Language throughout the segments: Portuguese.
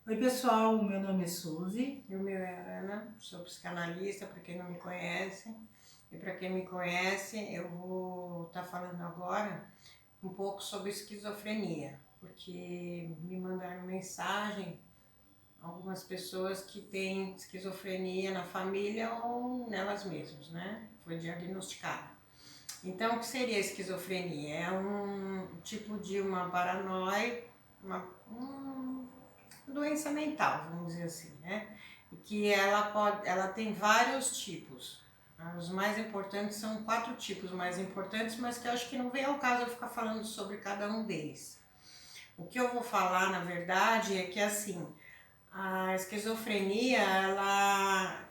Oi pessoal, meu nome é Suzy. E o meu é Ana, sou psicanalista, para quem não me conhece. E para quem me conhece, eu vou estar falando agora um pouco sobre esquizofrenia, porque me mandaram mensagem algumas pessoas que têm esquizofrenia na família ou nelas mesmas, né? Foi diagnosticada. Então, o que seria a esquizofrenia? É um tipo de uma paranoia, uma doença mental, vamos dizer assim, né? E que ela tem vários tipos. Os mais importantes são 4 tipos mais importantes, mas que eu acho que não vem ao caso eu ficar falando sobre cada um deles. O que eu vou falar, na verdade, é que assim, a esquizofrenia ela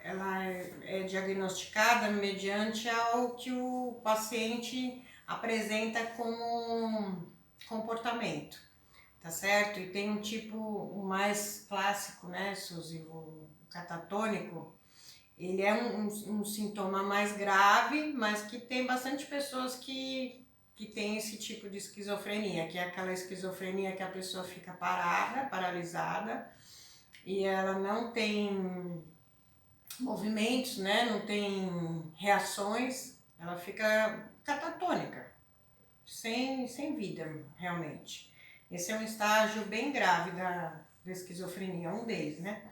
é diagnosticada mediante ao que o paciente apresenta como comportamento, tá certo? E tem um tipo, o mais clássico, né, Suzy, o catatônico, ele é um sintoma mais grave, mas que tem bastante pessoas que têm esse tipo de esquizofrenia, que é aquela esquizofrenia que a pessoa fica parada, paralisada, e ela não tem movimentos, né, não tem reações, ela fica catatônica, sem vida, realmente. Esse é um estágio bem grave da esquizofrenia, um deles, né?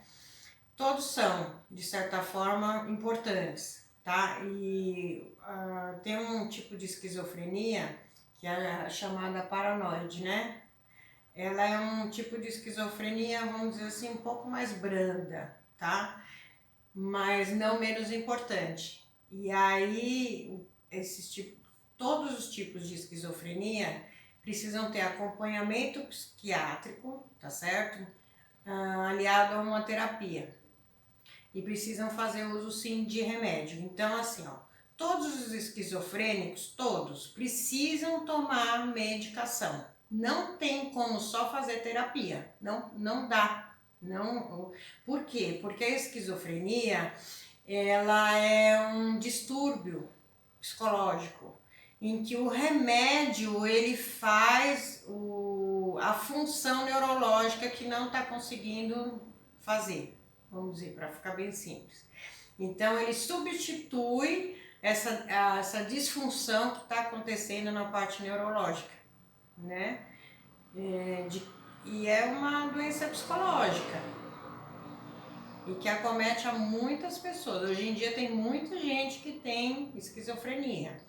Todos são, de certa forma, importantes, tá? E tem um tipo de esquizofrenia que é a chamada paranoide, né? Ela é um tipo de esquizofrenia, vamos dizer assim, um pouco mais branda, tá? Mas não menos importante. E aí, todos os tipos de esquizofrenia precisam ter acompanhamento psiquiátrico, tá certo? Aliado a uma terapia. E precisam fazer uso sim de remédio. Então, assim, ó, todos os esquizofrênicos, todos, precisam tomar medicação. Não tem como só fazer terapia. Não dá. Não, por quê? Porque a esquizofrenia ela é um distúrbio psicológico em que o remédio ele faz a função neurológica que não está conseguindo fazer, vamos dizer, para ficar bem simples. Então ele substitui essa disfunção que está acontecendo na parte neurológica, né? E é uma doença psicológica e que acomete a muitas pessoas. Hoje em dia tem muita gente que tem esquizofrenia,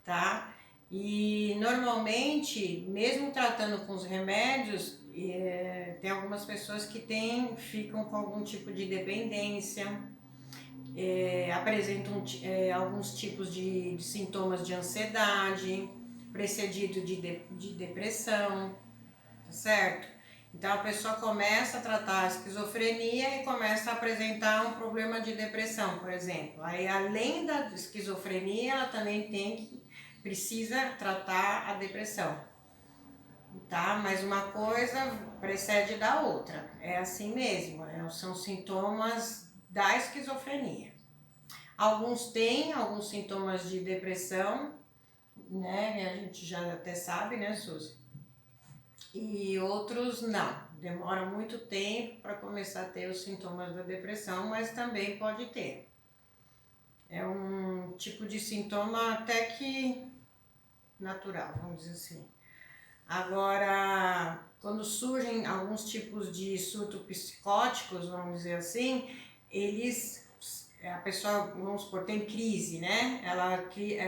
tá? E normalmente, mesmo tratando com os remédios, tem algumas pessoas que ficam com algum tipo de dependência, apresentam alguns tipos de sintomas de ansiedade, precedido de depressão, tá certo? Então a pessoa começa a tratar a esquizofrenia e começa a apresentar um problema de depressão, por exemplo. Aí além da esquizofrenia, ela também precisa tratar a depressão, tá? Mas uma coisa precede da outra. É assim mesmo, são sintomas da esquizofrenia. Alguns têm alguns sintomas de depressão, né? A gente já até sabe, né, Suzy? E outros não. Demora muito tempo para começar a ter os sintomas da depressão, mas também pode ter. É um tipo de sintoma até que natural, vamos dizer assim. Agora, quando surgem alguns tipos de surto psicóticos, vamos dizer assim, a pessoa, vamos supor, tem crise, né?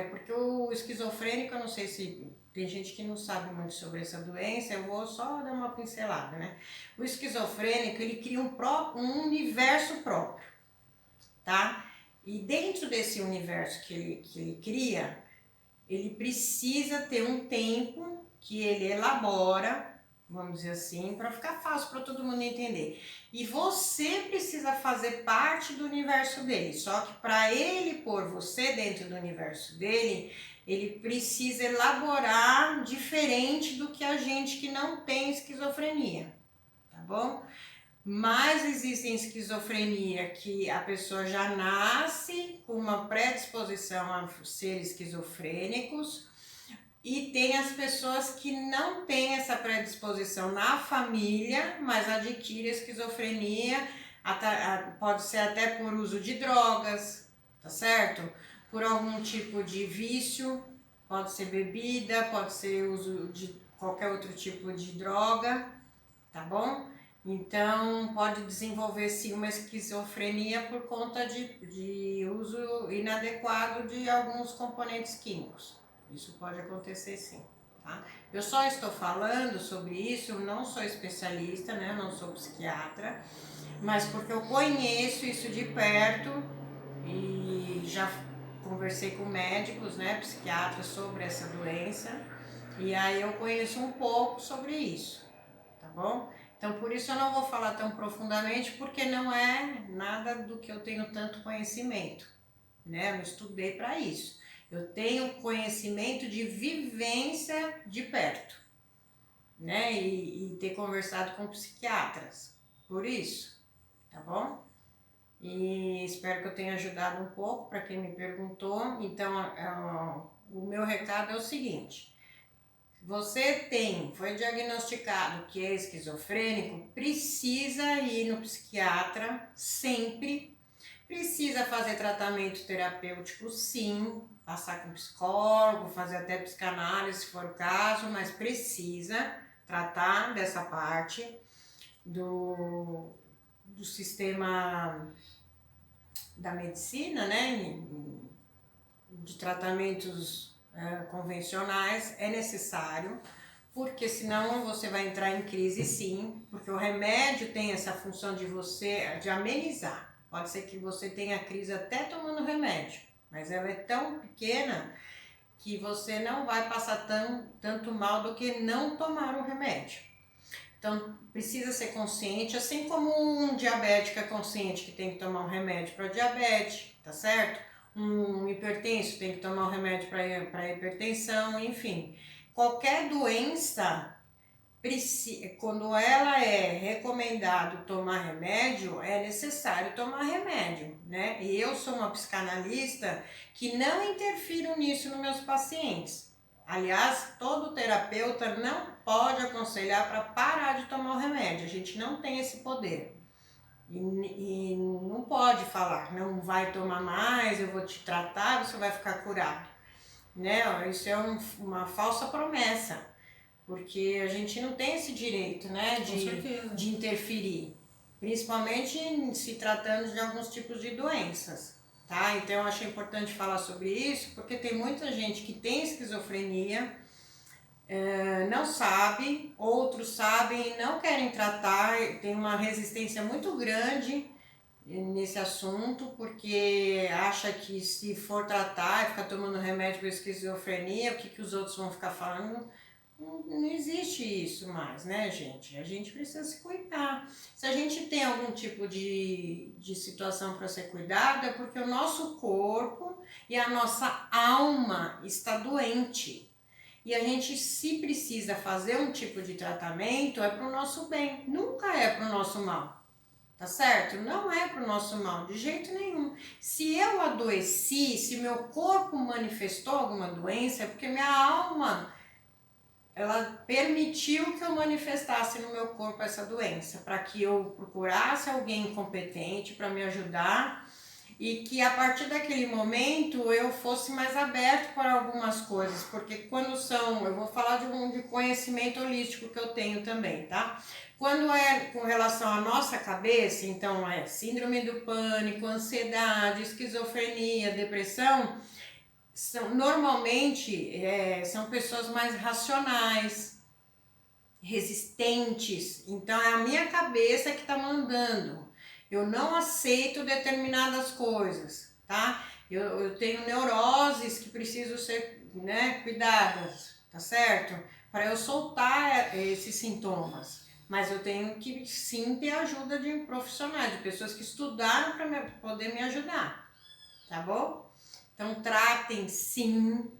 Porque o esquizofrênico, eu não sei se tem gente que não sabe muito sobre essa doença, eu vou só dar uma pincelada, né? O esquizofrênico, ele cria um universo próprio, tá? E dentro desse universo que ele cria, ele precisa ter um tempo que ele elabora, vamos dizer assim, para ficar fácil para todo mundo entender. E você precisa fazer parte do universo dele. Só que para ele pôr você dentro do universo dele, ele precisa elaborar diferente do que a gente que não tem esquizofrenia, tá bom? Mas existem esquizofrenia que a pessoa já nasce com uma predisposição a ser esquizofrênicos E tem as pessoas que não têm essa predisposição na família, mas adquirem esquizofrenia, pode ser até por uso de drogas, tá certo? Por algum tipo de vício, pode ser bebida, pode ser uso de qualquer outro tipo de droga, tá bom? Então, pode desenvolver sim uma esquizofrenia por conta de uso inadequado de alguns componentes químicos. Isso pode acontecer sim, tá? Eu só estou falando sobre isso, eu não sou especialista, né? Eu não sou psiquiatra, mas porque eu conheço isso de perto e já conversei com médicos, né, psiquiatras sobre essa doença, e aí eu conheço um pouco sobre isso, tá bom? Então por isso eu não vou falar tão profundamente, porque não é nada do que eu tenho tanto conhecimento, né? Eu não estudei para isso. Eu tenho conhecimento de vivência de perto, né? E ter conversado com psiquiatras, por isso, tá bom? E espero que eu tenha ajudado um pouco para quem me perguntou. Então, o meu recado é o seguinte: você foi diagnosticado que é esquizofrênico, precisa ir no psiquiatra sempre, precisa fazer tratamento terapêutico sim, passar com psicólogo, fazer até psicanálise se for o caso, mas precisa tratar dessa parte do sistema da medicina, né, de tratamentos convencionais, é necessário, porque senão você vai entrar em crise sim, porque o remédio tem essa função de amenizar. Pode ser que você tenha crise até tomando remédio, mas ela é tão pequena que você não vai passar tanto mal do que não tomar o remédio. Então, precisa ser consciente, assim como um diabético é consciente que tem que tomar um remédio para diabetes, tá certo? Um hipertenso tem que tomar um remédio para hipertensão, enfim. Qualquer doença, quando ela é recomendado tomar remédio, é necessário tomar remédio, né? E eu sou uma psicanalista que não interfiro nisso nos meus pacientes. Aliás, todo terapeuta não pode aconselhar para parar de tomar o remédio. A gente não tem esse poder. E não pode falar, não vai tomar mais, eu vou te tratar, você vai ficar curado. Né? Isso é uma falsa promessa, porque a gente não tem esse direito, né, de interferir, principalmente se tratando de alguns tipos de doenças. Tá? Então eu achei importante falar sobre isso, porque tem muita gente que tem esquizofrenia, não sabe, outros sabem e não querem tratar, tem uma resistência muito grande nesse assunto, porque acha que se for tratar e ficar tomando remédio para esquizofrenia, o que os outros vão ficar falando? Não existe isso mais, né, gente? A gente precisa se cuidar. Se a gente tem algum tipo de situação para ser cuidado, é porque o nosso corpo e a nossa alma está doente. E a gente, se precisa fazer um tipo de tratamento, é para o nosso bem, nunca é para o nosso mal. Tá certo? Não é para o nosso mal, de jeito nenhum. Se eu adoeci, se meu corpo manifestou alguma doença, é porque minha alma, ela permitiu que eu manifestasse no meu corpo essa doença, para que eu procurasse alguém competente para me ajudar e que a partir daquele momento eu fosse mais aberto para algumas coisas, porque quando eu vou falar de conhecimento holístico que eu tenho também, tá? Quando é com relação à nossa cabeça, então é síndrome do pânico, ansiedade, esquizofrenia, depressão, normalmente são pessoas mais racionais, resistentes, então é a minha cabeça que está mandando. Eu não aceito determinadas coisas, tá? Eu tenho neuroses que precisam ser, né, cuidadas, tá certo? Para eu soltar esses sintomas. Mas eu tenho que sim ter ajuda de profissionais, de pessoas que estudaram para poder me ajudar, tá bom? Então tratem sim.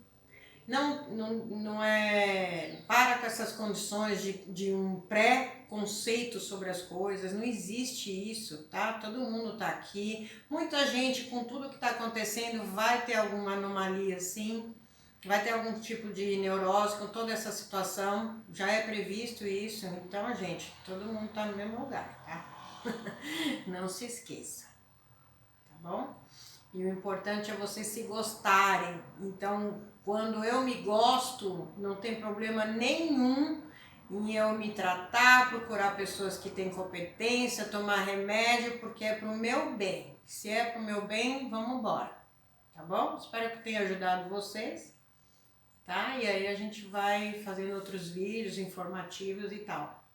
Não é. Para com essas condições de um pré-conceito sobre as coisas, não existe isso, tá? Todo mundo tá aqui, muita gente com tudo que tá acontecendo vai ter alguma anomalia sim, que vai ter algum tipo de neurose com toda essa situação, já é previsto isso, então, gente, todo mundo tá no mesmo lugar, tá? Não se esqueça, tá bom? E o importante é vocês se gostarem. Então, quando eu me gosto, não tem problema nenhum em eu me tratar, procurar pessoas que têm competência, tomar remédio, porque é pro meu bem. Se é pro meu bem, vamos embora, tá bom? Espero que tenha ajudado vocês, tá? E aí a gente vai fazendo outros vídeos informativos e tal.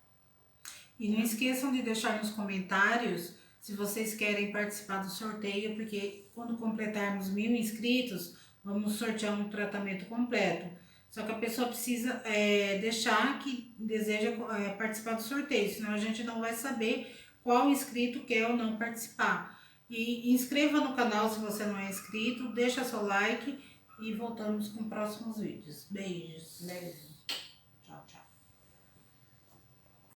E não esqueçam de deixar nos comentários se vocês querem participar do sorteio, porque quando completarmos 1000 inscritos, vamos sortear um tratamento completo. Só que a pessoa precisa deixar que deseja participar do sorteio, senão a gente não vai saber qual inscrito quer ou não participar. E inscreva no canal se você não é inscrito, deixa seu like e voltamos com próximos vídeos. Beijos! Beijo.